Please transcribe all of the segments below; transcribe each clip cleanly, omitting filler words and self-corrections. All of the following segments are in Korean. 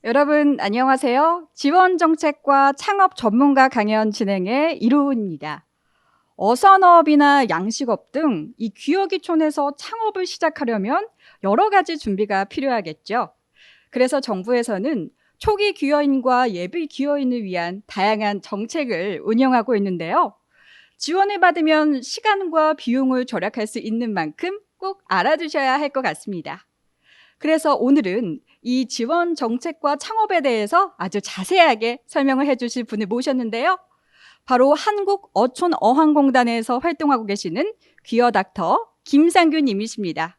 여러분 안녕하세요. 지원정책과 창업 전문가 강연 진행의 이루은입니다. 어선업이나 양식업 등 이 기여기촌에서 창업을 시작하려면 여러 가지 준비가 필요하겠죠. 그래서 정부에서는 초기 기여인과 예비 기여인을 위한 다양한 정책을 운영하고 있는데요. 지원을 받으면 시간과 비용을 절약할 수 있는 만큼 꼭 알아두셔야 할 것 같습니다. 그래서 오늘은 이 지원 정책과 창업에 대해서 아주 자세하게 설명을 해주실 분을 모셨는데요. 바로 한국어촌어항공단에서 활동하고 계시는 귀여 닥터 김상균 님이십니다.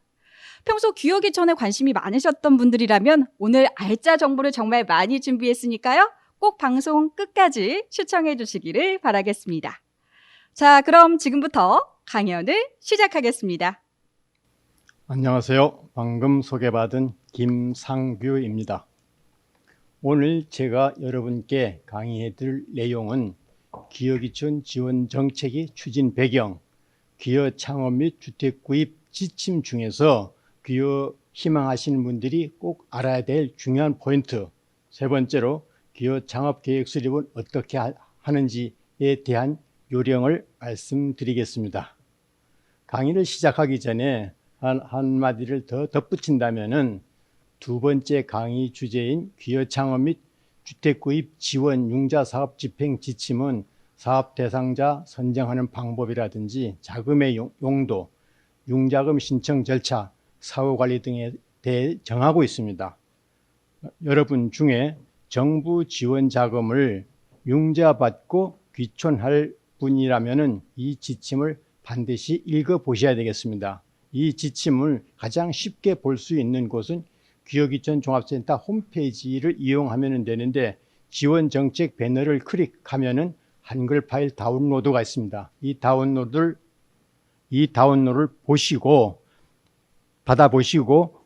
평소 귀여기촌에 관심이 많으셨던 분들이라면 오늘 알짜 정보를 정말 많이 준비했으니까요. 꼭 방송 끝까지 시청해 주시기를 바라겠습니다. 자, 그럼 지금부터 강연을 시작하겠습니다. 안녕하세요. 방금 소개받은 김상규입니다. 오늘 제가 여러분께 강의해 드릴 내용은 기여기촌 지원 정책의 추진 배경, 기여 창업 및 주택 구입 지침 중에서 기여 희망하시는 분들이 꼭 알아야 될 중요한 포인트, 세 번째로 기여 창업 계획 수립은 어떻게 하는지에 대한 요령을 말씀드리겠습니다. 강의를 시작하기 전에 한마디를 더 덧붙인다면은 두 번째 강의 주제인 기여 창업 및 주택 구입 지원 융자 사업 집행 지침은 사업 대상자 선정하는 방법이라든지 자금의 용도, 융자금 신청 절차, 사후 관리 등에 대해 정하고 있습니다. 여러분 중에 정부 지원 자금을 융자받고 귀촌할 분이라면은 이 지침을 반드시 읽어보셔야 되겠습니다. 이 지침을 가장 쉽게 볼 수 있는 곳은 기여기촌 종합센터 홈페이지를 이용하면 되는데 지원 정책 배너를 클릭하면은 한글 파일 다운로드가 있습니다. 이 다운로드를 받아보시고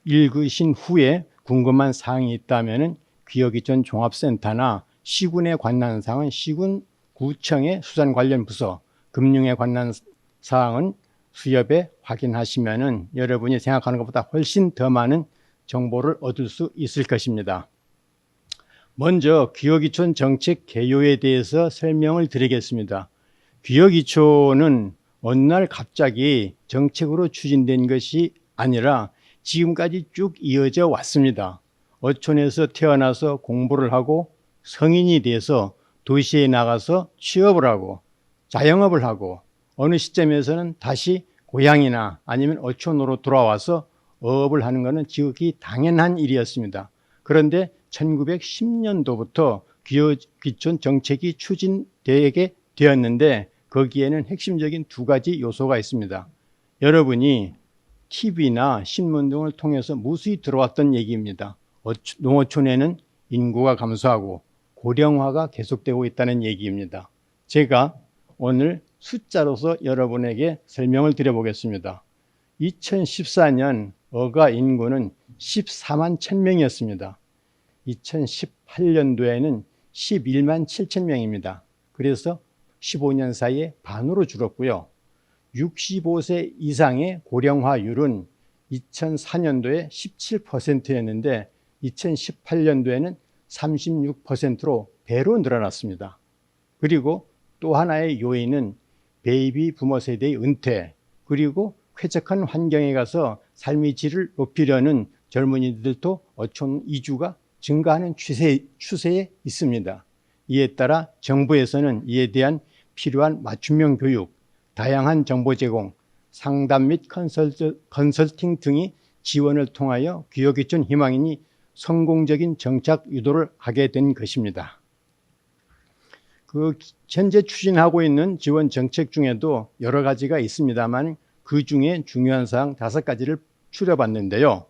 읽으신 후에 궁금한 사항이 있다면은 기여기촌 종합센터나 시군에 관한 사항은 시군구청의 수산 관련 부서, 금융에 관한 사항은 수협에 확인하시면은 여러분이 생각하는 것보다 훨씬 더 많은 정보를 얻을 수 있을 것입니다. 먼저 기여기촌 정책 개요에 대해서 설명을 드리겠습니다. 기여기촌은 어느 날 갑자기 정책으로 추진된 것이 아니라 지금까지 쭉 이어져 왔습니다. 어촌에서 태어나서 공부를 하고 성인이 돼서 도시에 나가서 취업을 하고 자영업을 하고 어느 시점에서는 다시 고향이나 아니면 어촌으로 돌아와서 어업을 하는 것은 지극히 당연한 일이었습니다. 그런데 1910년도부터 기여기촌 정책이 추진되게 되었는데 거기에는 핵심적인 두 가지 요소가 있습니다. 여러분이 TV나 신문 등을 통해서 무수히 들어왔던 얘기입니다. 농어촌에는 인구가 감소하고 고령화가 계속되고 있다는 얘기입니다. 제가 오늘 숫자로서 여러분에게 설명을 드려보겠습니다. 2014년 어가 인구는 14만 1000명이었습니다. 2018년도에는 11만 7000명입니다. 그래서 15년 사이에 반으로 줄었고요. 65세 이상의 고령화율은 2004년도에 17%였는데 2018년도에는 36%로 배로 늘어났습니다. 그리고 또 하나의 요인은 베이비 부모 세대의 은퇴, 그리고 쾌적한 환경에 가서 삶의 질을 높이려는 젊은이들도 어촌 이주가 증가하는 추세에 있습니다. 이에 따라 정부에서는 이에 대한 필요한 맞춤형 교육, 다양한 정보 제공, 상담 및 컨설팅 등의 지원을 통하여 기여기촌 희망인이 성공적인 정착 유도를 하게 된 것입니다. 현재 추진하고 있는 지원 정책 중에도 여러 가지가 있습니다만 그 중에 중요한 사항 5가지를 추려봤는데요.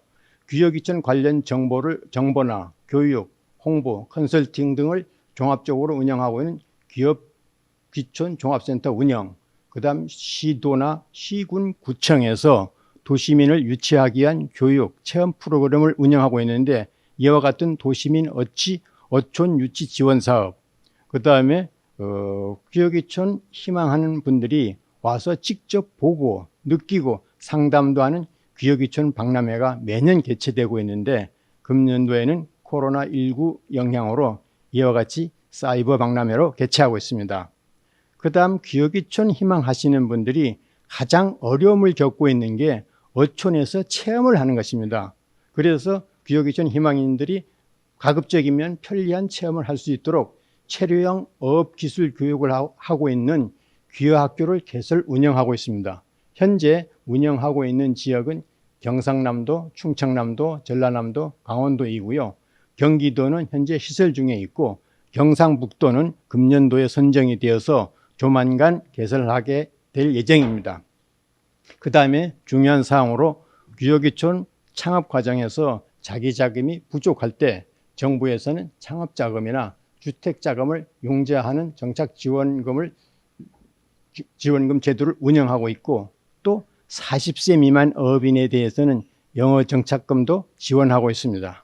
기여기촌 관련 정보나 교육, 홍보, 컨설팅 등을 종합적으로 운영하고 있는 기여기촌 종합센터 운영, 그 다음 시도나 시군구청에서 도시민을 유치하기 위한 교육, 체험 프로그램을 운영하고 있는데 이와 같은 도시민 어촌 유치 지원 사업, 그 다음에 기여기촌 희망하는 분들이 와서 직접 보고 느끼고 상담도 하는 기여기촌 박람회가 매년 개최되고 있는데 금년도에는 코로나19 영향으로 이와 같이 사이버 박람회로 개최하고 있습니다. 그 다음 기업이촌 희망하시는 분들이 가장 어려움을 겪고 있는 게 어촌에서 체험을 하는 것입니다. 그래서 기업이촌 희망인들이 가급적이면 편리한 체험을 할 수 있도록 체류형 어업기술 교육을 하고 있는 귀화학교를 개설 운영하고 있습니다. 현재 운영하고 있는 지역은 경상남도, 충청남도, 전라남도, 강원도이고요. 경기도는 현재 시설 중에 있고 경상북도는 금년도에 선정이 되어서 조만간 개설하게 될 예정입니다. 그 다음에 중요한 사항으로 기업이촌 창업 과정에서 자기 자금이 부족할 때 정부에서는 창업자금이나 주택자금을 용제하는 정착지원금 제도를 운영하고 있고 또 40세 미만 어업인에 대해서는 영어 정착금도 지원하고 있습니다.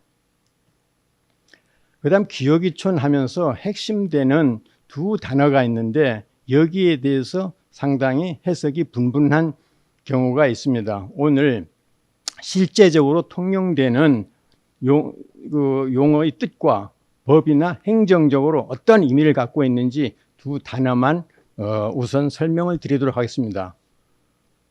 그 다음 기업이촌 하면서 핵심되는 두 단어가 있는데 여기에 대해서 상당히 해석이 분분한 경우가 있습니다. 오늘 실제적으로 통용되는 용어의 뜻과 법이나 행정적으로 어떤 의미를 갖고 있는지 두 단어만 우선 설명을 드리도록 하겠습니다.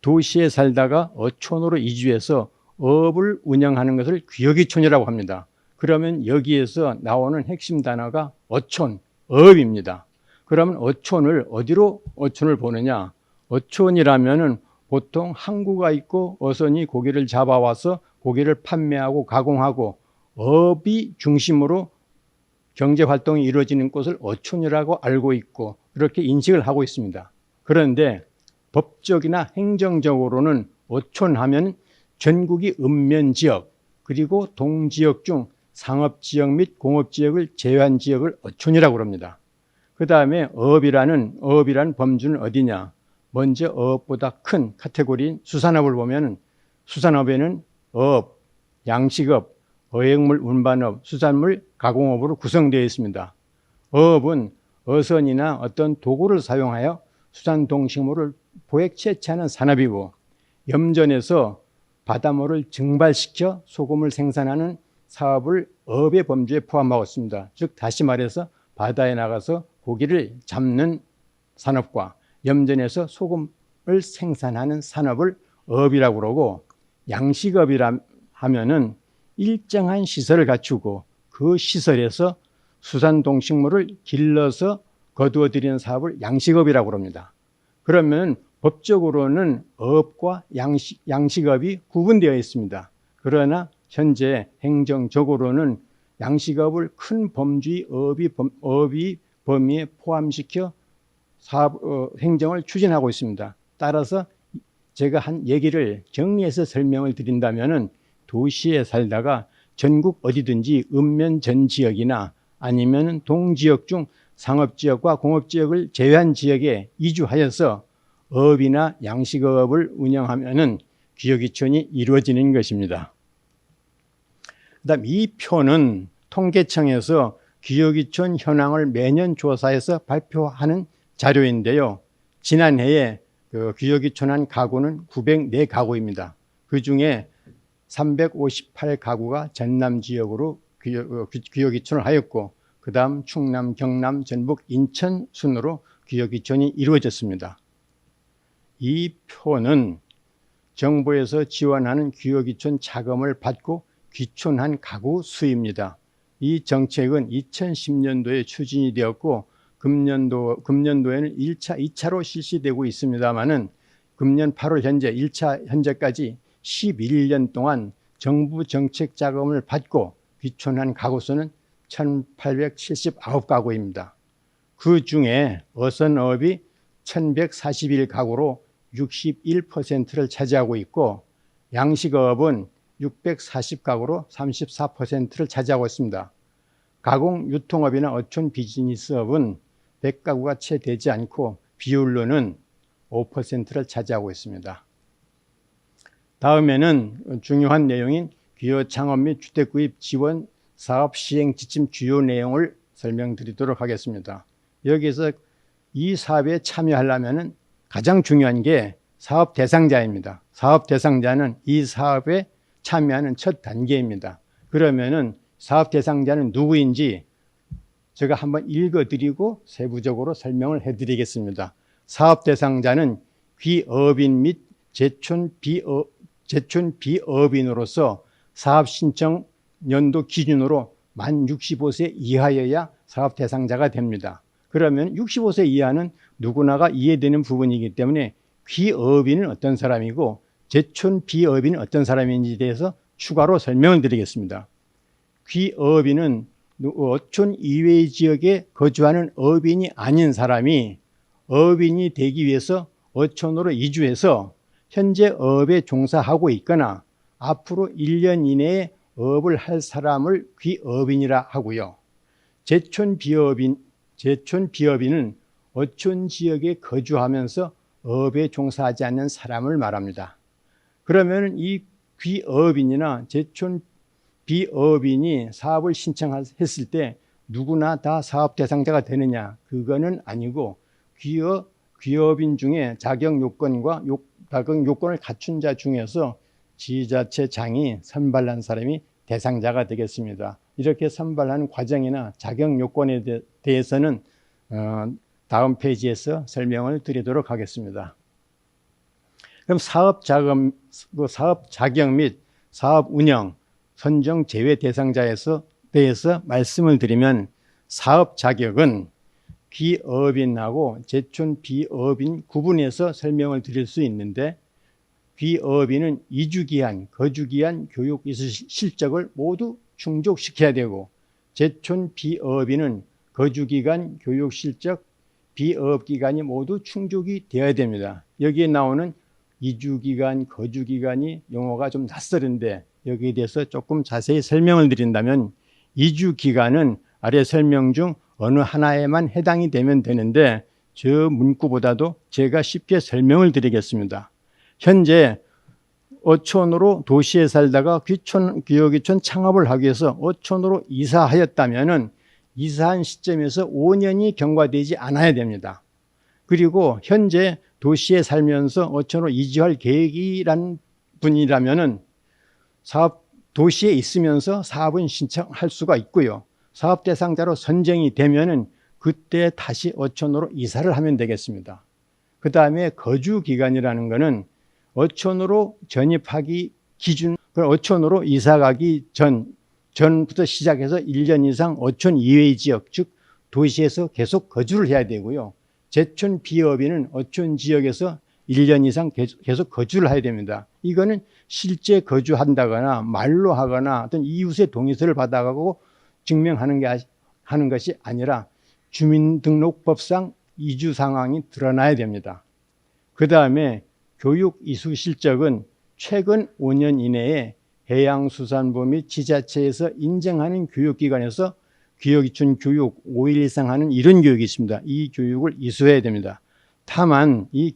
도시에 살다가 어촌으로 이주해서 어업을 운영하는 것을 기업이촌이라고 합니다. 그러면 여기에서 나오는 핵심 단어가 어촌, 어업입니다. 그러면 어촌을 어디로 어촌을 보느냐? 어촌이라면은 보통 항구가 있고 어선이 고기를 잡아와서 고기를 판매하고 가공하고 어업이 중심으로 경제 활동이 이루어지는 곳을 어촌이라고 알고 있고 그렇게 인식을 하고 있습니다. 그런데 법적이나 행정적으로는 어촌하면 전국이 읍면지역 그리고 동지역 중 상업지역 및 공업지역을 제외한 지역을 어촌이라고 합니다. 그 다음에 어업이라는 범주는 어디냐? 먼저 어업보다 큰 카테고리인 수산업을 보면 수산업에는 어업, 양식업, 어획물 운반업, 수산물 가공업으로 구성되어 있습니다. 어업은 어선이나 어떤 도구를 사용하여 수산동식물을 포획 채취하는 산업이고 염전에서 바닷물을 증발시켜 소금을 생산하는 사업을 어업의 범주에 포함하고 있습니다. 즉 다시 말해서 바다에 나가서 고기를 잡는 산업과 염전에서 소금을 생산하는 산업을 어업이라고 그러고 양식업이라 하면은 일정한 시설을 갖추고 그 시설에서 수산동식물을 길러서 거두어들이는 사업을 양식업이라고 합니다. 그러면 법적으로는 어업과 양식업이 구분되어 있습니다. 그러나 현재 행정적으로는 양식업을 큰 범주의 어업이 범위에 포함시켜 행정을 추진하고 있습니다. 따라서 제가 한 얘기를 정리해서 설명을 드린다면은 도시에 살다가 전국 어디든지 읍면 전 지역이나 아니면 동지역 중 상업지역과 공업지역을 제외한 지역에 이주하여서 어업이나 양식업을 운영하면은 기업이촌이 이루어지는 것입니다. 그다음 이 표는 통계청에서 기업이촌 현황을 매년 조사해서 발표하는 자료인데요. 지난해에 기업이촌한 가구는 904가구입니다. 그중에 358가구가 전남 지역으로 기업이촌을 하였고 그 다음 충남, 경남, 전북, 인천 순으로 기업이촌이 이루어졌습니다. 이 표는 정부에서 지원하는 기업이촌 자금을 받고 귀촌한 가구 수입니다. 이 정책은 2010년도에 추진이 되었고 금년도에는 2차로 실시되고 있습니다만은 금년 8월 현재까지 11년 동안 정부 정책 자금을 받고 귀촌한 가구 수는 1,879가구입니다. 그 중에 어선어업이 1,141가구로 61%를 차지하고 있고 양식어업은 640가구로 34%를 차지하고 있습니다. 가공 유통업이나 어촌 비즈니스업은 100가구가 채 되지 않고 비율로는 5%를 차지하고 있습니다. 다음에는 중요한 내용인 기업 창업 및 주택 구입 지원 사업 시행 지침 주요 내용을 설명드리도록 하겠습니다. 여기서 이 사업에 참여하려면 가장 중요한 게 사업 대상자입니다. 사업 대상자는 이 사업에 참여하는 첫 단계입니다. 그러면은 사업 대상자는 누구인지 제가 한번 읽어드리고 세부적으로 설명을 해드리겠습니다. 사업 대상자는 귀업인 및 제촌 비업인으로서 사업 신청 연도 기준으로 만 65세 이하여야 사업 대상자가 됩니다. 그러면 65세 이하는 누구나가 이해되는 부분이기 때문에 귀업인은 어떤 사람이고 제촌 비업인은 어떤 사람인지에 대해서 추가로 설명을 드리겠습니다. 귀업인은 어촌 이외의 지역에 거주하는 어업인이 아닌 사람이 어업인이 되기 위해서 어촌으로 이주해서 현재 어업에 종사하고 있거나 앞으로 1년 이내에 어업을 할 사람을 귀업인이라 하고요. 제촌 비업인은 어촌 지역에 거주하면서 어업에 종사하지 않는 사람을 말합니다. 그러면 이 귀업인이나 제촌 비업인이 사업을 신청했을 때 누구나 다 사업 대상자가 되느냐? 그거는 아니고 귀업인 중에 자격 요건과 자격 요건을 갖춘 자 중에서 지자체장이 선발한 사람이 대상자가 되겠습니다. 이렇게 선발하는 과정이나 자격 요건에 대해서는 다음 페이지에서 설명을 드리도록 하겠습니다. 그럼 사업 자격 및 사업 운영, 선정 제외 대상자에서 대해서 말씀을 드리면 사업 자격은 귀업인하고 제촌 비업인 구분해서 설명을 드릴 수 있는데 귀업인은 이주기한, 거주기한, 교육 이수 실적을 모두 충족시켜야 되고 제촌 비업인은 거주기간, 교육 실적, 비업기간이 모두 충족이 되어야 됩니다. 여기에 나오는 이주기간, 거주기간이 용어가 좀 낯설은데 여기에 대해서 조금 자세히 설명을 드린다면 이주기간은 아래 설명 중 어느 하나에만 해당이 되면 되는데 저 문구보다도 제가 쉽게 설명을 드리겠습니다. 현재 어촌으로 도시에 살다가 귀여기촌 창업을 하기 위해서 어촌으로 이사하였다면 이사한 시점에서 5년이 경과되지 않아야 됩니다. 그리고 현재 도시에 살면서 어촌으로 이주할 계획이란 분이라면 도시에 있으면서 사업은 신청할 수가 있고요. 사업 대상자로 선정이 되면은 그때 다시 어촌으로 이사를 하면 되겠습니다. 그 다음에 거주 기간이라는 것은 어촌으로 전입하기 기준, 어촌으로 이사 가기 전부터 시작해서 1년 이상 어촌 이외의 지역, 즉 도시에서 계속 거주를 해야 되고요. 제촌 비업인은 어촌 지역에서 1년 이상 계속 거주를 해야 됩니다. 이거는 실제 거주한다거나 말로 하거나 어떤 이웃의 동의서를 받아가고 증명하는 것이 아니라 주민등록법상 이주 상황이 드러나야 됩니다. 그 다음에 교육 이수 실적은 최근 5년 이내에 해양수산부 및 지자체에서 인정하는 교육기관에서 귀여기촌 교육 5일 이상 하는 이런 교육이 있습니다. 이 교육을 이수해야 됩니다. 다만 이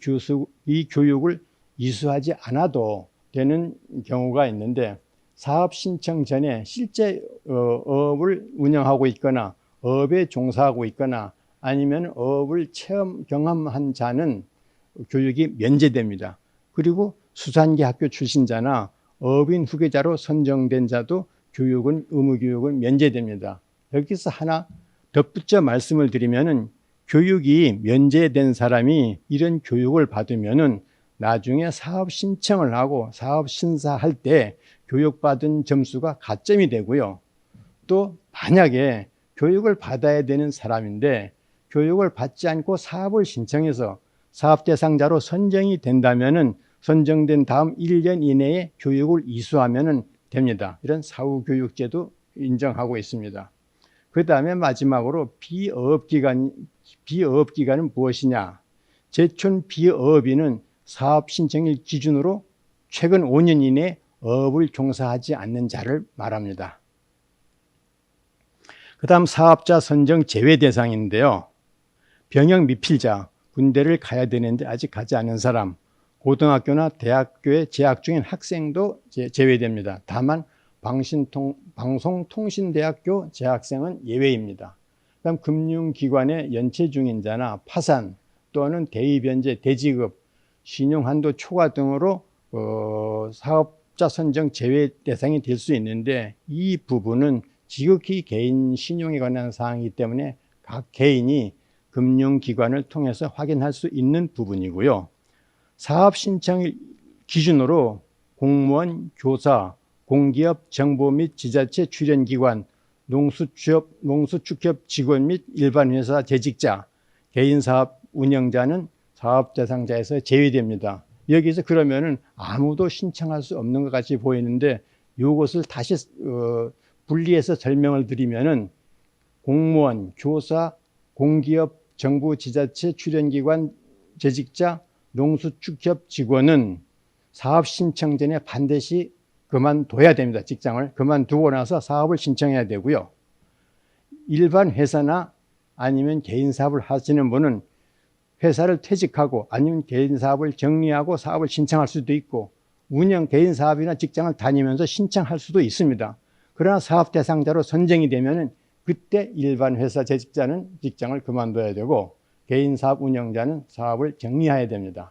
교육을 이수하지 않아도 되는 경우가 있는데 사업 신청 전에 실제 어업을 운영하고 있거나 어업에 종사하고 있거나 아니면 어업을 경험한 자는 교육이 면제됩니다. 그리고 수산계 학교 출신자나 어업인 후계자로 선정된 자도 의무교육은 면제됩니다. 여기서 하나 덧붙여 말씀을 드리면은 교육이 면제된 사람이 이런 교육을 받으면은 나중에 사업 신청을 하고 사업 심사할 때 교육받은 점수가 가점이 되고요. 또 만약에 교육을 받아야 되는 사람인데 교육을 받지 않고 사업을 신청해서 사업 대상자로 선정이 된다면은 선정된 다음 1년 이내에 교육을 이수하면 됩니다. 이런 사후교육제도 인정하고 있습니다. 그 다음에 마지막으로 비어업기간은 무엇이냐? 제촌 비어업인은 사업 신청일 기준으로 최근 5년 이내에 어업을 종사하지 않는 자를 말합니다. 그 다음 사업자 선정 제외 대상인데요. 병역 미필자, 군대를 가야 되는데 아직 가지 않은 사람, 고등학교나 대학교에 재학 중인 학생도 제외됩니다. 다만 방송통신대학교 재학생은 예외입니다. 그다음 금융기관에 연체 중인 자나 파산 또는 대입연재, 대지급, 신용한도 초과 등으로 사업자 선정 제외 대상이 될 수 있는데 이 부분은 지극히 개인 신용에 관한 사항이기 때문에 각 개인이 금융기관을 통해서 확인할 수 있는 부분이고요. 사업 신청을 기준으로 공무원, 교사, 공기업, 정보 및 지자체 출연기관, 농수축협 직원 및 일반 회사 재직자, 개인사업 운영자는 사업 대상자에서 제외됩니다. 여기서 그러면은 아무도 신청할 수 없는 것 같이 보이는데 이것을 다시 분리해서 설명을 드리면은 공무원, 교사, 공기업, 정부 지자체 출연기관 재직자, 농수축협 직원은 사업 신청 전에 반드시 그만둬야 됩니다. 직장을 그만두고 나서 사업을 신청해야 되고요. 일반 회사나 아니면 개인 사업을 하시는 분은 회사를 퇴직하고 아니면 개인 사업을 정리하고 사업을 신청할 수도 있고 개인 사업이나 직장을 다니면서 신청할 수도 있습니다. 그러나 사업 대상자로 선정이 되면은 그때 일반 회사 재직자는 직장을 그만둬야 되고 개인 사업 운영자는 사업을 정리해야 됩니다.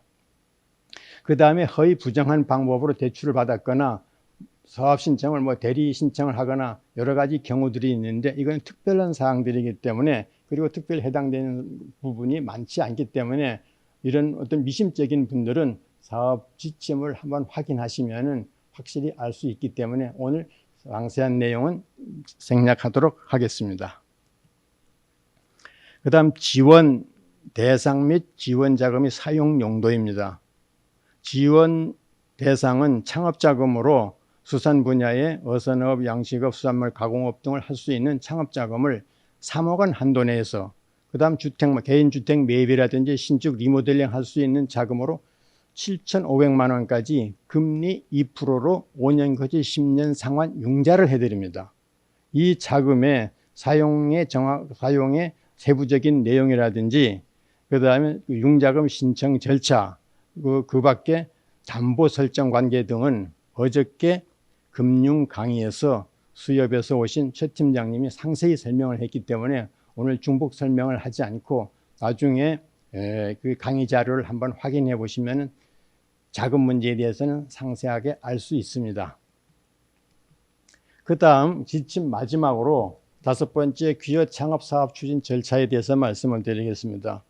그 다음에 허위 부정한 방법으로 대출을 받았거나 사업 신청을 대리 신청을 하거나 여러 가지 경우들이 있는데 이건 특별한 사항들이기 때문에 그리고 특별히 해당되는 부분이 많지 않기 때문에 이런 어떤 미심적인 분들은 사업 지침을 한번 확인하시면은 확실히 알 수 있기 때문에 오늘 상세한 내용은 생략하도록 하겠습니다. 그 다음 지원 대상 및 지원 자금의 사용 용도입니다. 지원 대상은 창업자금으로 수산 분야의 어선업, 양식업, 수산물 가공업 등을 할 수 있는 창업자금을 3억 원 한도 내에서 그 다음 개인주택 매입이라든지 신축 리모델링 할 수 있는 자금으로 7,500만 원까지 금리 2%로 5년 거치 10년 상환 융자를 해드립니다. 이 자금의 사용의 세부적인 내용이라든지 그 다음에 융자금 신청 절차 그 밖에 담보 설정 관계 등은 어저께 금융 강의에서 수협에서 오신 최 팀장님이 상세히 설명을 했기 때문에 오늘 중복 설명을 하지 않고 나중에 그 강의 자료를 한번 확인해 보시면 자금 문제에 대해서는 상세하게 알 수 있습니다. 그 다음 지침 마지막으로 5번째 기업 창업 사업 추진 절차에 대해서 말씀을 드리겠습니다.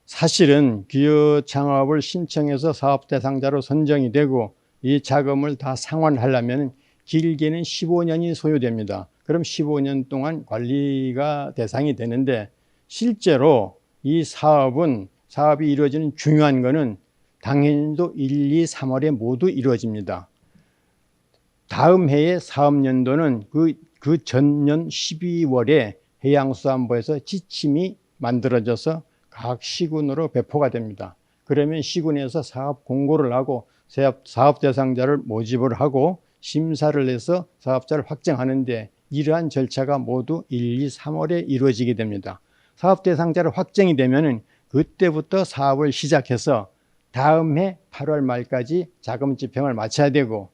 사실은 기업 창업을 신청해서 사업 대상자로 선정이 되고 이 자금을 다 상환하려면 길게는 15년이 소요됩니다. 그럼 15년 동안 관리가 대상이 되는데 실제로 이 사업이 이루어지는 중요한 것은 당연히도 1, 2, 3월에 모두 이루어집니다. 다음 해의 사업연도는 그 전년 12월에 해양수산부에서 지침이 만들어져서 각 시군으로 배포가 됩니다. 그러면 시군에서 사업 공고를 하고 사업 대상자를 모집을 하고 심사를 해서 사업자를 확정하는데 이러한 절차가 모두 1, 2, 3월에 이루어지게 됩니다. 사업 대상자를 확정이 되면은 그때부터 사업을 시작해서 다음 해 8월 말까지 자금 집행을 마쳐야 되고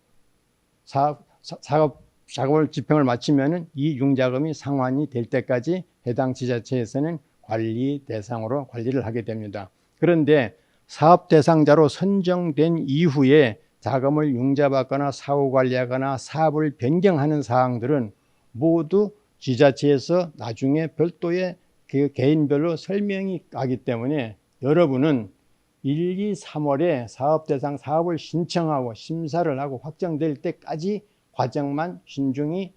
자금 집행을 마치면은 이 융자금이 상환이 될 때까지 해당 지자체에서는 관리 대상으로 관리를 하게 됩니다. 그런데 사업 대상자로 선정된 이후에 자금을 융자받거나 사후 관리하거나 사업을 변경하는 사항들은 모두 지자체에서 나중에 별도의 그 개인별로 설명이 가기 때문에 여러분은 1, 2, 3월에 사업 대상 사업을 신청하고 심사를 하고 확정될 때까지 과정만 신중히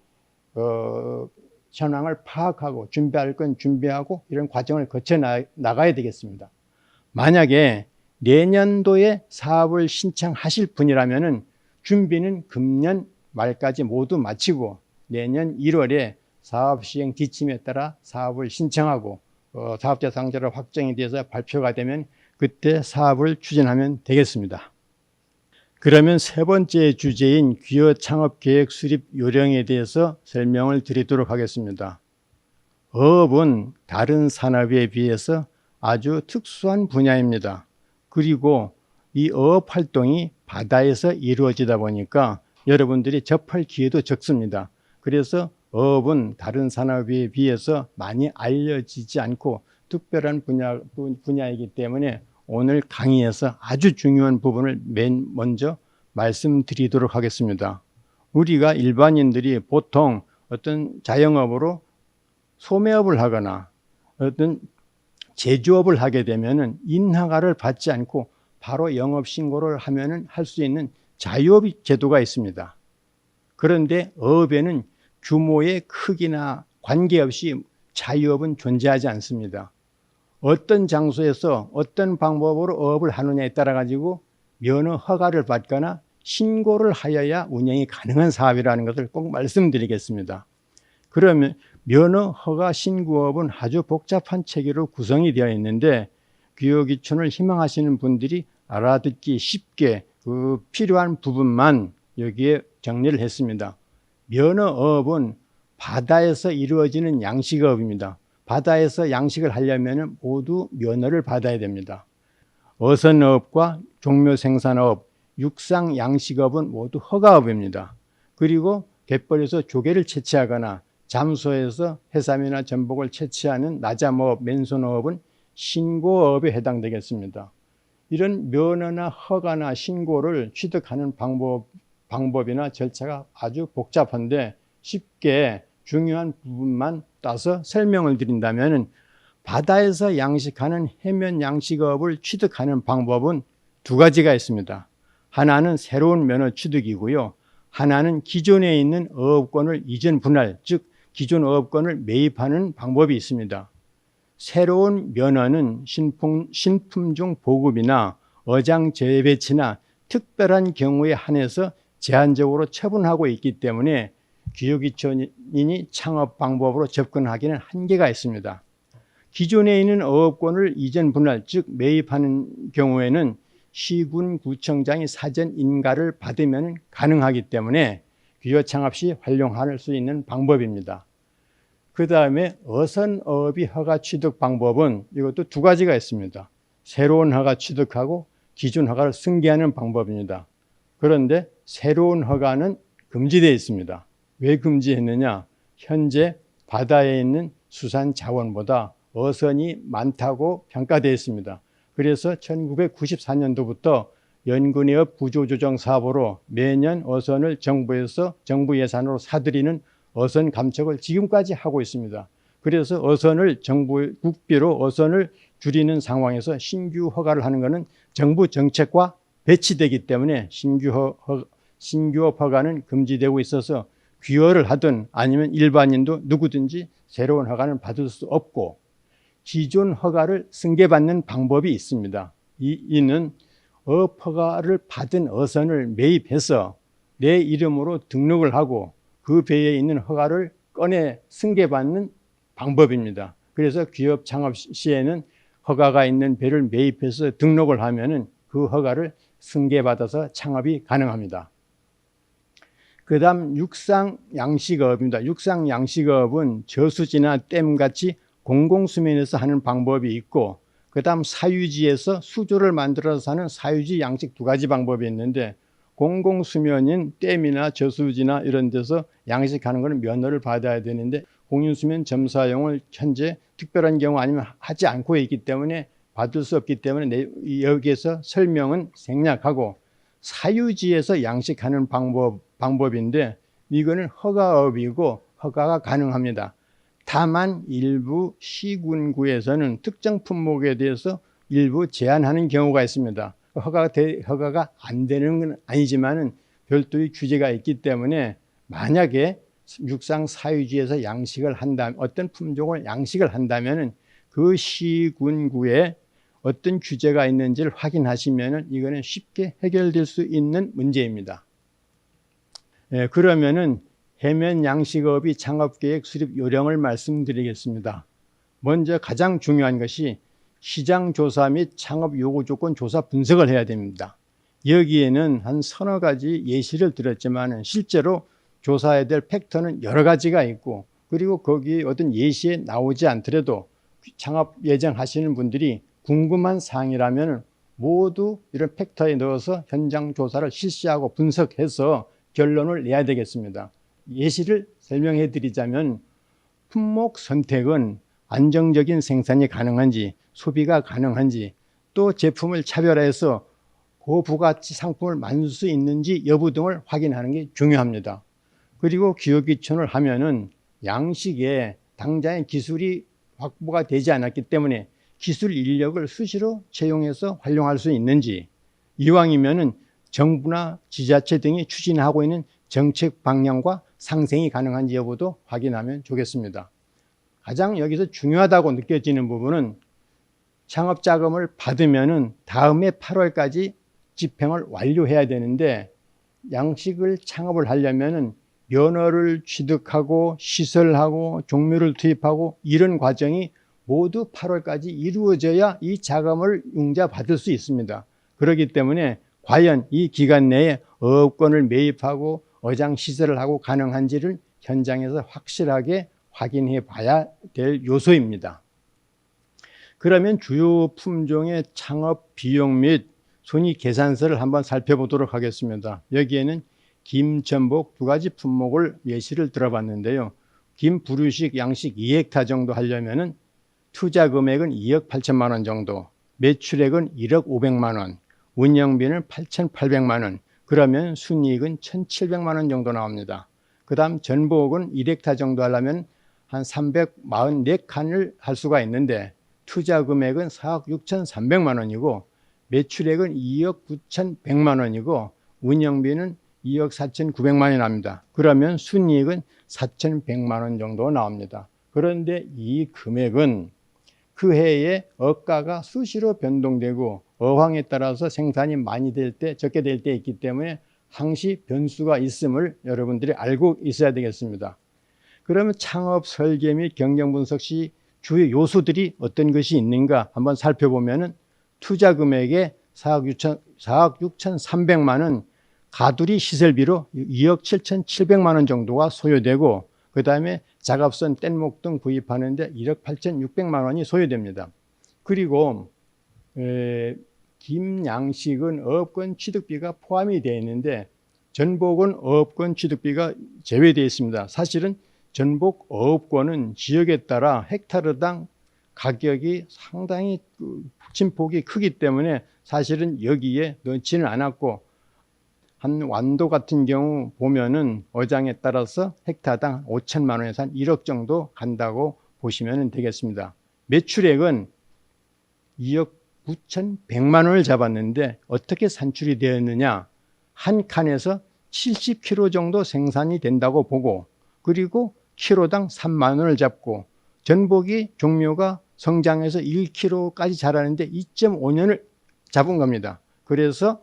현황을 파악하고 준비할 건 준비하고 이런 과정을 거쳐 나가야 되겠습니다. 만약에 내년도에 사업을 신청하실 분이라면 준비는 금년 말까지 모두 마치고 내년 1월에 사업 시행 지침에 따라 사업을 신청하고 사업 대상자로 확정이 돼서 발표가 되면 그때 사업을 추진하면 되겠습니다. 그러면 세 번째 주제인 기업 창업 계획 수립 요령에 대해서 설명을 드리도록 하겠습니다. 어업은 다른 산업에 비해서 아주 특수한 분야입니다. 그리고 이 어업 활동이 바다에서 이루어지다 보니까 여러분들이 접할 기회도 적습니다. 그래서 어업은 다른 산업에 비해서 많이 알려지지 않고 특별한 분야이기 때문에 오늘 강의에서 아주 중요한 부분을 맨 먼저 말씀드리도록 하겠습니다. 우리가 일반인들이 보통 어떤 자영업으로 소매업을 하거나 어떤 제조업을 하게 되면은 인허가를 받지 않고 바로 영업 신고를 하면은 할 수 있는 자유업 제도가 있습니다. 그런데 어업에는 규모의 크기나 관계없이 자유업은 존재하지 않습니다. 어떤 장소에서 어떤 방법으로 어업을 하느냐에 따라 가지고 면허 허가를 받거나 신고를 하여야 운영이 가능한 사업이라는 것을 꼭 말씀드리겠습니다. 그러면 면허 허가 신고업은 아주 복잡한 체계로 구성이 되어 있는데 귀여기촌을 희망하시는 분들이 알아듣기 쉽게 그 필요한 부분만 여기에 정리를 했습니다. 면허업은 바다에서 이루어지는 양식업입니다. 바다에서 양식을 하려면 모두 면허를 받아야 됩니다. 어선어업과 종묘생산업, 육상양식업은 모두 허가업입니다. 그리고 갯벌에서 조개를 채취하거나 잠수에서 해삼이나 전복을 채취하는 나잠어업, 맨손어업은 신고업에 해당되겠습니다. 이런 면허나 허가나 신고를 취득하는 방법이나 절차가 아주 복잡한데 쉽게 중요한 부분만 따서 설명을 드린다면 바다에서 양식하는 해면 양식업을 취득하는 방법은 두 가지가 있습니다. 하나는 새로운 면허 취득이고요. 하나는 기존에 있는 어업권을 이전 분할, 즉 기존 어업권을 매입하는 방법이 있습니다. 새로운 면허는 신품종 보급이나 어장 재배치나 특별한 경우에 한해서 제한적으로 처분하고 있기 때문에 귀요기촌인이 창업 방법으로 접근하기는 한계가 있습니다. 기존에 있는 어업권을 이전 분할, 즉 매입하는 경우에는 시군 구청장이 사전 인가를 받으면 가능하기 때문에 귀여 창업 시 활용할 수 있는 방법입니다. 그 다음에 어선어업이 허가 취득 방법은 이것도 두 가지가 있습니다. 새로운 허가 취득하고 기존 허가를 승계하는 방법입니다. 그런데 새로운 허가는 금지되어 있습니다. 왜 금지했느냐? 현재 바다에 있는 수산 자원보다 어선이 많다고 평가되어 있습니다. 그래서 1994년도부터 연구내업 구조조정 사업으로 매년 어선을 정부에서 정부 예산으로 사들이는 어선 감척을 지금까지 하고 있습니다. 그래서 어선을 정부 국비로 어선을 줄이는 상황에서 신규 허가를 하는 것은 정부 정책과 배치되기 때문에 신규업 허가는 금지되고 있어서 귀여를 하든 아니면 일반인도 누구든지 새로운 허가는 받을 수 없고 기존 허가를 승계받는 방법이 있습니다. 이는 어업 허가를 받은 어선을 매입해서 내 이름으로 등록을 하고 그 배에 있는 허가를 꺼내 승계받는 방법입니다. 그래서 기업 창업 시에는 허가가 있는 배를 매입해서 등록을 하면은 그 허가를 승계받아서 창업이 가능합니다. 그 다음 육상양식업입니다. 육상양식업은 저수지나 댐같이 공공수면에서 하는 방법이 있고 그 다음 사유지에서 수조를 만들어서 하는 사유지 양식 두 가지 방법이 있는데 공공수면인 댐이나 저수지나 이런 데서 양식하는 것은 면허를 받아야 되는데 공유수면 점사용을 현재 특별한 경우 아니면 하지 않고 있기 때문에 받을 수 없기 때문에 여기에서 설명은 생략하고 사유지에서 양식하는 방법인데 이거는 허가업이고 허가가 가능합니다. 다만 일부 시군구에서는 특정 품목에 대해서 일부 제한하는 경우가 있습니다. 허가가 안 되는 건 아니지만은 별도의 규제가 있기 때문에 만약에 육상 사유지에서 양식을 한다면 어떤 품종을 양식을 한다면은 그 시군구에 어떤 규제가 있는지를 확인하시면은 이거는 쉽게 해결될 수 있는 문제입니다. 그러면은 해면 양식업이 창업계획 수립 요령을 말씀드리겠습니다. 먼저 가장 중요한 것이 시장조사 및 창업 요구 조건 조사 분석을 해야 됩니다. 여기에는 한 서너 가지 예시를 들었지만 실제로 조사해야 될 팩터는 여러 가지가 있고 그리고 거기 어떤 예시에 나오지 않더라도 창업 예정하시는 분들이 궁금한 사항이라면 모두 이런 팩터에 넣어서 현장 조사를 실시하고 분석해서 결론을 내야 되겠습니다. 예시를 설명해 드리자면 품목 선택은 안정적인 생산이 가능한지 소비가 가능한지 또 제품을 차별화해서 고부가치 상품을 만들 수 있는지 여부 등을 확인하는 게 중요합니다. 그리고 기업기촌을 하면은 양식에 당장의 기술이 확보가 되지 않았기 때문에 기술 인력을 수시로 채용해서 활용할 수 있는지, 이왕이면은 정부나 지자체 등이 추진하고 있는 정책 방향과 상생이 가능한지 여부도 확인하면 좋겠습니다. 가장 여기서 중요하다고 느껴지는 부분은 창업 자금을 받으면은 다음해 8월까지 집행을 완료해야 되는데, 양식을 창업을 하려면은 면허를 취득하고 시설하고 종묘를 투입하고 이런 과정이 모두 8월까지 이루어져야 이 자금을 융자받을 수 있습니다. 그렇기 때문에 과연 이 기간 내에 어업권을 매입하고 어장 시설을 하고 가능한지를 현장에서 확실하게 확인해 봐야 될 요소입니다. 그러면 주요 품종의 창업 비용 및 손익 계산서를 한번 살펴보도록 하겠습니다. 여기에는 김, 전복 두 가지 품목을 예시를 들어봤는데요. 김 부류식 양식 2헥타 정도 하려면은 투자 금액은 2억 8천만 원 정도, 매출액은 1억 500만 원, 운영비는 8,800만 원, 그러면 순이익은 1,700만 원 정도 나옵니다. 그 다음 전복은 1헥타 정도 하려면 한 344칸을 할 수가 있는데 투자 금액은 4억 6,300만 원이고 매출액은 2억 9,100만 원이고 운영비는 2억 4,900만 원이 납니다. 그러면 순이익은 4,100만 원 정도 나옵니다. 그런데 이 금액은 그 해에 어가가 수시로 변동되고 어황에 따라서 생산이 많이 될 때, 적게 될 때 있기 때문에 항시 변수가 있음을 여러분들이 알고 있어야 되겠습니다. 그러면 창업 설계 및 경영 분석 시 주요 요소들이 어떤 것이 있는가 한번 살펴보면은 투자 금액의 4억 6,300만 원 가두리 시설비로 2억 7,700만 원 정도가 소요되고, 그 다음에 작업선, 뗏목 등 구입하는데 1억 8,600만 원이 소요됩니다. 그리고 김 양식은 어업권 취득비가 포함이 되어 있는데 전복은 어업권 취득비가 제외되어 있습니다. 사실은 전복 어업권은 지역에 따라 헥타르당 가격이 상당히 진폭이 크기 때문에 사실은 여기에 넣지는 않았고, 한 완도 같은 경우 보면은 어장에 따라서 헥타당 5천만 원에서 한 1억 정도 간다고 보시면 되겠습니다. 매출액은 2억 9,100만 원을 잡았는데 어떻게 산출이 되었느냐, 한 칸에서 70kg 정도 생산이 된다고 보고, 그리고 키로당 3만 원을 잡고, 전복이 종묘가 성장해서 1kg까지 자라는데 2.5년을 잡은 겁니다. 그래서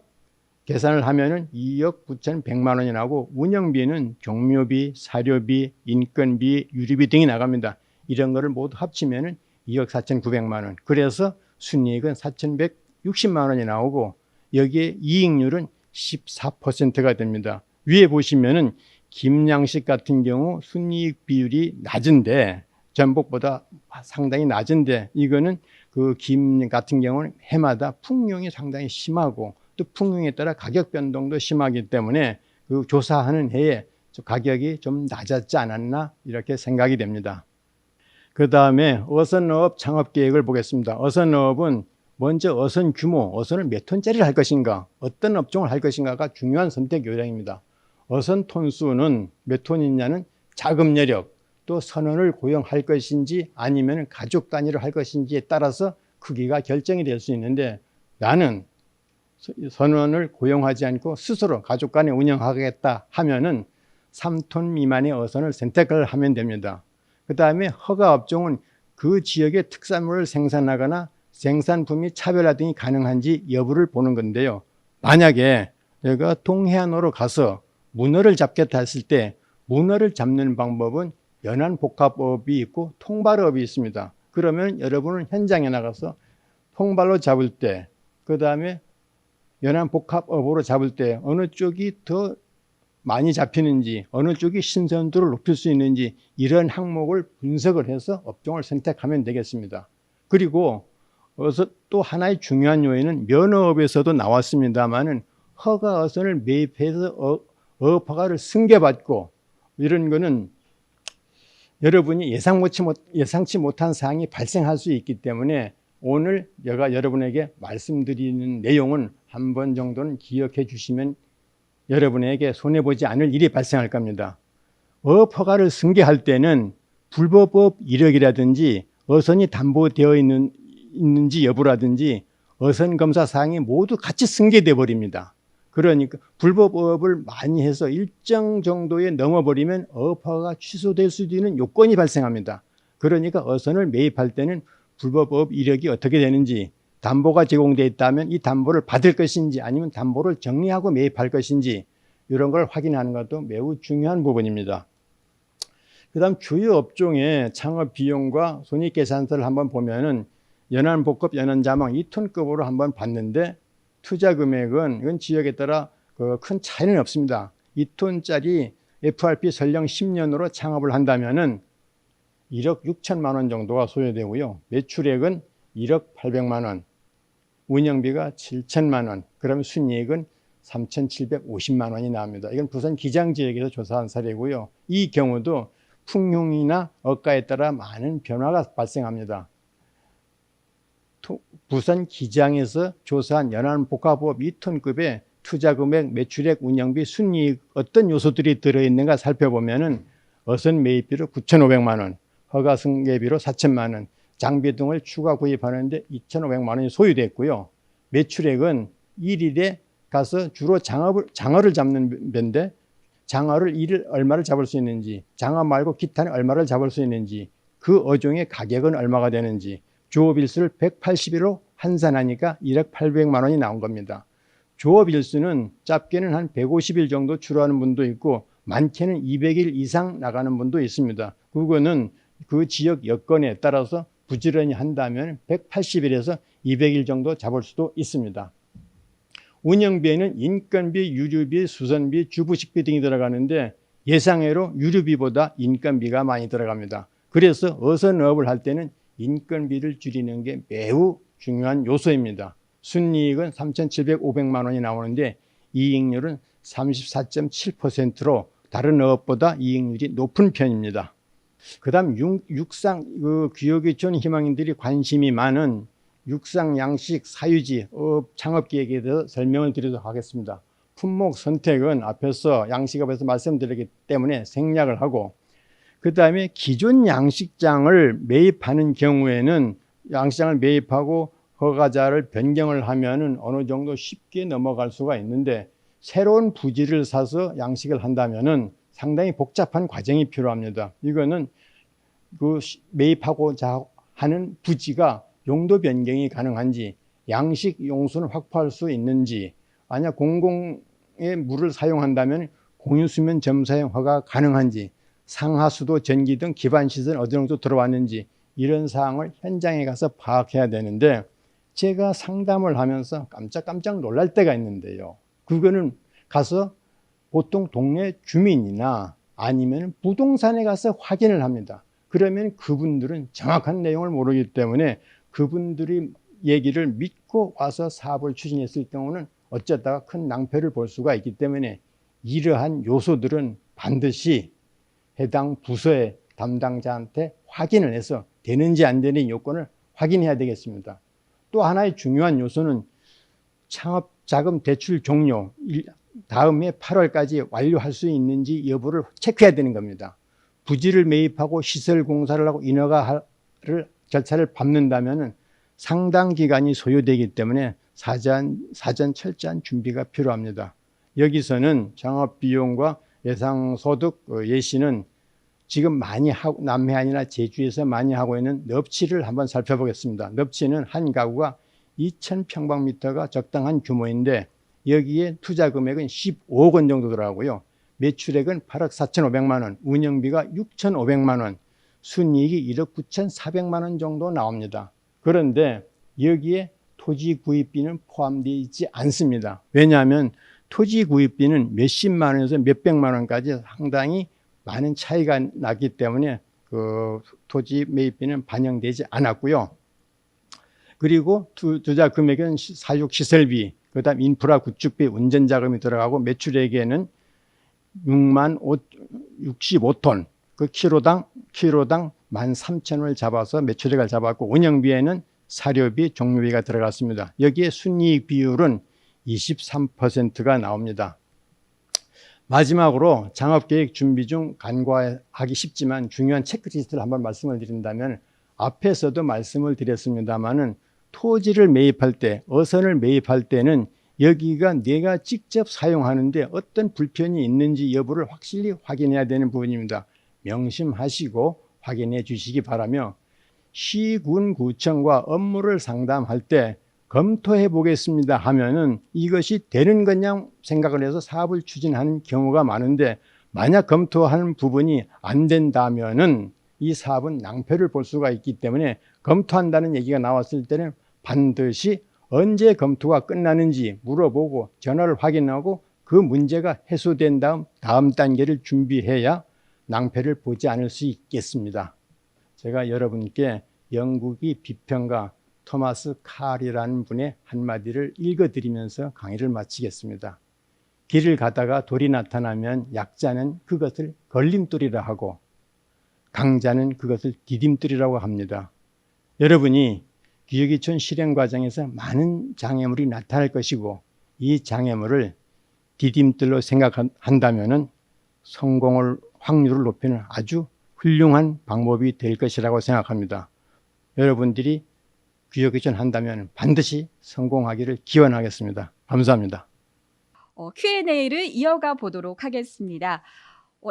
계산을 하면은 2억 9,100만 원이 나고 운영비는 종묘비, 사료비, 인건비, 유류비 등이 나갑니다. 이런 거를 모두 합치면은 2억 4,900만 원. 그래서 순이익은 4,160만 원이 나오고 여기에 이익률은 14%가 됩니다. 위에 보시면은 김양식 같은 경우 순이익 비율이 낮은데, 전복보다 상당히 낮은데, 이거는 그 김 같은 경우는 해마다 풍용이 상당히 심하고 또 풍용에 따라 가격 변동도 심하기 때문에 그 조사하는 해에 가격이 좀 낮았지 않았나 이렇게 생각이 됩니다. 그 다음에 어선어업 창업 계획을 보겠습니다. 어선어업은 먼저 어선 규모, 어선을 몇 톤짜리를 할 것인가, 어떤 업종을 할 것인가가 중요한 선택 요령입니다. 어선 톤수는 몇 톤이냐는 자금 여력, 또 선원을 고용할 것인지 아니면 가족 단위로 할 것인지에 따라서 크기가 결정이 될 수 있는데, 나는 선원을 고용하지 않고 스스로 가족 간에 운영하겠다 하면은 3톤 미만의 어선을 선택을 하면 됩니다. 그 다음에 허가 업종은 그 지역의 특산물을 생산하거나 생산품이 차별화 등이 가능한지 여부를 보는 건데요. 만약에 내가 동해안으로 가서 문어를 잡겠다 했을 때 문어를 잡는 방법은 연안복합어업이 있고 통발어업이 있습니다. 그러면 여러분은 현장에 나가서 통발로 잡을 때, 그 다음에 연안복합어업으로 잡을 때 어느 쪽이 더 많이 잡히는지, 어느 쪽이 신선도를 높일 수 있는지 이런 항목을 분석을 해서 업종을 선택하면 되겠습니다. 그리고 또 하나의 중요한 요인은 면허업에서도 나왔습니다마는 허가 어선을 매입해서 어업허가를 승계받고, 이런 거는 여러분이 예상치 못한 사항이 발생할 수 있기 때문에 오늘 제가 여러분에게 말씀드리는 내용은 한 번 정도는 기억해 주시면 여러분에게 손해보지 않을 일이 발생할 겁니다. 어업 허가를 승계할 때는 불법업 이력이라든지 어선이 담보되어 있는지 여부라든지 어선 검사 사항이 모두 같이 승계돼 버립니다. 그러니까 불법업을 많이 해서 일정 정도에 넘어버리면 어업 허가가 취소될 수도 있는 요건이 발생합니다. 그러니까 어선을 매입할 때는 불법업 이력이 어떻게 되는지, 담보가 제공되어 있다면 이 담보를 받을 것인지 아니면 담보를 정리하고 매입할 것인지 이런 걸 확인하는 것도 매우 중요한 부분입니다. 그 다음 주요 업종의 창업 비용과 손익계산서를 한번 보면은 연안복급, 연안자망 2톤급으로 한번 봤는데 투자 금액은 이건 지역에 따라 큰 차이는 없습니다. 2톤짜리 FRP 설령 10년으로 창업을 한다면은 1억 6천만 원 정도가 소요되고요. 매출액은 1억 800만 원, 운영비가 7천만 원, 그러면 순이익은 3,750만 원이 나옵니다. 이건 부산 기장 지역에서 조사한 사례고요. 이 경우도 풍흉이나 억가에 따라 많은 변화가 발생합니다. 부산 기장에서 조사한 연안복합업 2톤급의 투자금액, 매출액, 운영비, 순이익 어떤 요소들이 들어있는가 살펴보면은 어선 매입비로 9,500만 원, 허가 승계비로 4천만 원, 장비 등을 추가 구입하는데 2,500만 원이 소요됐고요. 매출액은 1일에 가서 주로 장어를 잡는 배인데 장어를 1일 얼마를 잡을 수 있는지, 장어 말고 기타는 얼마를 잡을 수 있는지, 그 어종의 가격은 얼마가 되는지, 조업일수를 180일로 환산하니까 1억 800만 원이 나온 겁니다. 조업일수는 짧게는 한 150일 정도 주로하는 분도 있고 많게는 200일 이상 나가는 분도 있습니다. 그거는 그 지역 여건에 따라서 부지런히 한다면 180일에서 200일 정도 잡을 수도 있습니다. 운영비에는 인건비, 유류비, 수선비, 주부식비 등이 들어가는데 예상외로 유류비보다 인건비가 많이 들어갑니다. 그래서 어선업을 할 때는 인건비를 줄이는 게 매우 중요한 요소입니다. 순이익은 3,700~500만 원이 나오는데 이익률은 34.7%로 다른 어업보다 이익률이 높은 편입니다. 그 다음 육상, 귀요귀촌 희망인들이 관심이 많은 육상, 양식, 사유지, 창업 계획에 대해서 설명을 드리도록 하겠습니다. 품목 선택은 앞에서 양식업에서 말씀드렸기 때문에 생략을 하고, 그 다음에 기존 양식장을 매입하는 경우에는 양식장을 매입하고 허가자를 변경을 하면은 어느 정도 쉽게 넘어갈 수가 있는데 새로운 부지를 사서 양식을 한다면은 상당히 복잡한 과정이 필요합니다. 이거는 그 매입하고자 하는 부지가 용도 변경이 가능한지, 양식 용수는 확보할 수 있는지, 만약 공공의 물을 사용한다면 공유수면 점사용 허가 가능한지, 상하수도, 전기 등 기반시설 어느 정도 들어왔는지 이런 사항을 현장에 가서 파악해야 되는데 제가 상담을 하면서 깜짝 놀랄 때가 있는데요. 그거는 가서 보통 동네 주민이나 아니면 부동산에 가서 확인을 합니다. 그러면 그분들은 정확한 내용을 모르기 때문에 그분들이 얘기를 믿고 와서 사업을 추진했을 경우는 어쩌다가 큰 낭패를 볼 수가 있기 때문에 이러한 요소들은 반드시 해당 부서의 담당자한테 확인을 해서 되는지 안 되는 요건을 확인해야 되겠습니다. 또 하나의 중요한 요소는 창업자금 대출 종료, 다음해 8월까지 완료할 수 있는지 여부를 체크해야 되는 겁니다. 부지를 매입하고 시설 공사를 하고 인허가를 절차를 밟는다면 상당 기간이 소요되기 때문에 사전 철저한 준비가 필요합니다. 여기서는 창업 비용과 예상소득 예시는 지금 많이 하고 남해안이나 제주에서 많이 하고 있는 넙치를 한번 살펴보겠습니다. 넙치는 한 가구가 2,000평방미터가 적당한 규모인데 여기에 투자 금액은 15억 원 정도 들어가고요. 매출액은 8억 4,500만 원, 운영비가 6,500만 원, 순이익이 1억 9,400만 원 정도 나옵니다. 그런데 여기에 토지 구입비는 포함되어 있지 않습니다. 왜냐하면 토지 구입비는 몇십만 원에서 몇백만 원까지 상당히 많은 차이가 나기 때문에 그 토지 매입비는 반영되지 않았고요. 그리고 투자 금액은 사육 시설비, 그다음 인프라 구축비, 운전 자금이 들어가고 매출액에는 65톤, 그 키로당 13,000원을 잡아서 매출액을 잡았고 운영비에는 사료비, 종료비가 들어갔습니다. 여기에 순이익 비율은 23%가 나옵니다. 마지막으로 창업계획 준비 중 간과하기 쉽지만 중요한 체크리스트를 한번 말씀을 드린다면 앞에서도 말씀을 드렸습니다마는 토지를 매입할 때, 어선을 매입할 때는 여기가 내가 직접 사용하는데 어떤 불편이 있는지 여부를 확실히 확인해야 되는 부분입니다. 명심하시고 확인해 주시기 바라며 시군구청과 업무를 상담할 때 검토해 보겠습니다 하면은 이것이 되는 거냐 생각을 해서 사업을 추진하는 경우가 많은데 만약 검토하는 부분이 안 된다면은 이 사업은 낭패를 볼 수가 있기 때문에 검토한다는 얘기가 나왔을 때는 반드시 언제 검토가 끝나는지 물어보고 전화를 확인하고 그 문제가 해소된 다음 단계를 준비해야 낭패를 보지 않을 수 있겠습니다. 제가 여러분께 영국의 비평가 토마스 칼이라는 분의 한마디를 읽어드리면서 강의를 마치겠습니다. 길을 가다가 돌이 나타나면 약자는 그것을 걸림돌이라 하고 강자는 그것을 디딤돌이라고 합니다. 여러분이 기여기촌 실행 과정에서 많은 장애물이 나타날 것이고 이 장애물을 디딤돌로 생각한다면 성공을 확률을 높이는 아주 훌륭한 방법이 될 것이라고 생각합니다. 여러분들이 기여기촌 한다면 반드시 성공하기를 기원하겠습니다. 감사합니다. Q&A를 이어가 보도록 하겠습니다.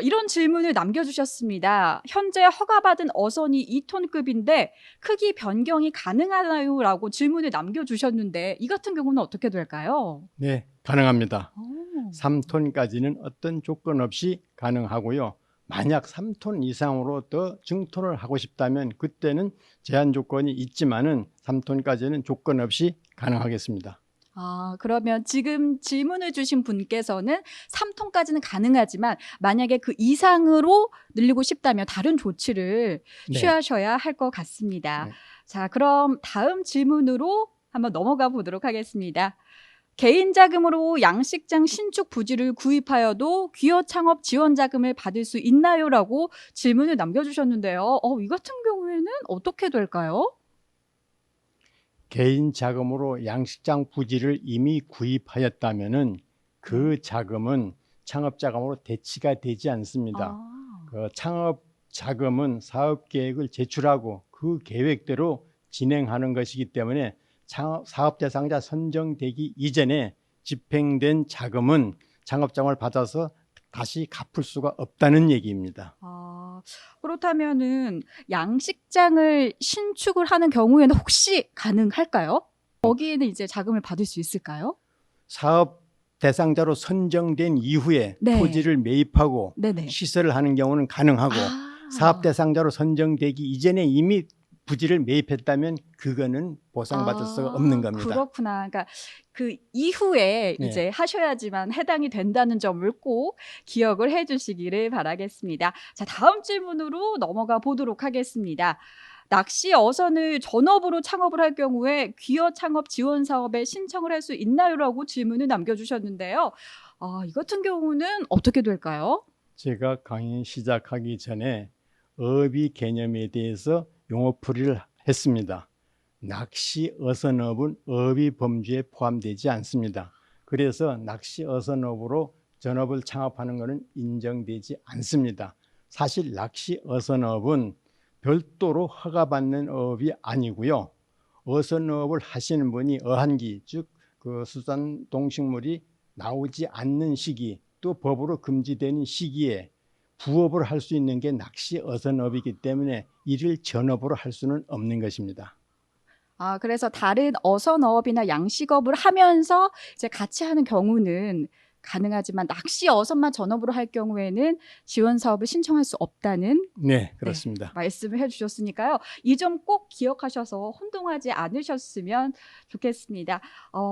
이런 질문을 남겨주셨습니다. 현재 허가받은 어선이 2톤급인데 크기 변경이 가능하나요? 라고 질문을 남겨주셨는데 이 같은 경우는 어떻게 될까요? 네, 가능합니다. 오. 3톤까지는 어떤 조건 없이 가능하고요. 만약 3톤 이상으로 더 증톤을 하고 싶다면 그때는 제한 조건이 있지만은 3톤까지는 조건 없이 가능하겠습니다. 그러면 지금 질문을 주신 분께서는 3톤까지는 가능하지만 만약에 그 이상으로 늘리고 싶다면 다른 조치를 네. 취하셔야 할 것 같습니다. 네. 자, 그럼 다음 질문으로 한번 넘어가 보도록 하겠습니다. 개인 자금으로 양식장 신축 부지를 구입하여도 기여 창업 지원 자금을 받을 수 있나요? 라고 질문을 남겨주셨는데요. 이 같은 경우에는 어떻게 될까요? 개인 자금으로 양식장 부지를 이미 구입하였다면은 그 자금은 창업 자금으로 대치가 되지 않습니다. 그 창업 자금은 사업 계획을 제출하고 그 계획대로 진행하는 것이기 때문에 사업 대상자 선정되기 이전에 집행된 자금은 창업 자금을 받아서 다시 갚을 수가 없다는 얘기입니다. 그렇다면은 양식장을 신축을 하는 경우에는 혹시 가능할까요? 거기에는 이제 자금을 받을 수 있을까요? 사업 대상자로 선정된 이후에 네. 토지를 매입하고 네네. 시설을 하는 경우는 가능하고 사업 대상자로 선정되기 이전에 이미 부지를 매입했다면 그거는 보상받을 수가 없는 겁니다. 그렇구나. 그러니까 그 이후에 네. 이제 하셔야지만 해당이 된다는 점을 꼭 기억을 해주시기를 바라겠습니다. 자, 다음 질문으로 넘어가 보도록 하겠습니다. 낚시 어선을 전업으로 창업을 할 경우에 기여 창업 지원 사업에 신청을 할 수 있나요? 라고 질문을 남겨주셨는데요. 이 같은 경우는 어떻게 될까요? 제가 강의 시작하기 전에 어비 개념에 대해서 용어풀이를 했습니다. 낚시 어선업은 어비 범주에 포함되지 않습니다. 그래서 낚시 어선업으로 전업을 창업하는 것은 인정되지 않습니다. 사실 낚시 어선업은 별도로 허가받는 업이 아니고요. 어선업을 하시는 분이 어한기, 즉 그 수산 동식물이 나오지 않는 시기, 또 법으로 금지되는 시기에 부업을 할 수 있는 게 낚시 어선업이기 때문에 이를 전업으로 할 수는 없는 것입니다. 그래서 다른 어선업이나 양식업을 하면서 이제 같이 하는 경우는 가능하지만 낚시 어선만 전업으로 할 경우에는 지원 사업을 신청할 수 없다는 네, 그렇습니다. 말씀을 해주셨으니까요. 이 점 꼭 기억하셔서 혼동하지 않으셨으면 좋겠습니다.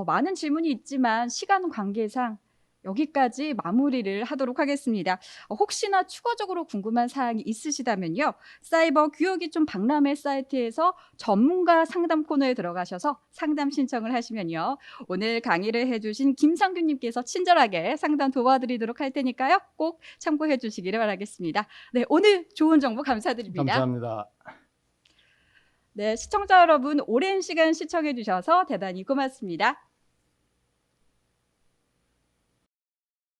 많은 질문이 있지만 시간 관계상 여기까지 마무리를 하도록 하겠습니다. 혹시나 추가적으로 궁금한 사항이 있으시다면요. 사이버 기여기촌 박람회 사이트에서 전문가 상담 코너에 들어가셔서 상담 신청을 하시면요. 오늘 강의를 해주신 김상규님께서 친절하게 상담 도와드리도록 할 테니까요. 꼭 참고해 주시기를 바라겠습니다. 네, 오늘 좋은 정보 감사드립니다. 감사합니다. 네, 시청자 여러분 오랜 시간 시청해 주셔서 대단히 고맙습니다.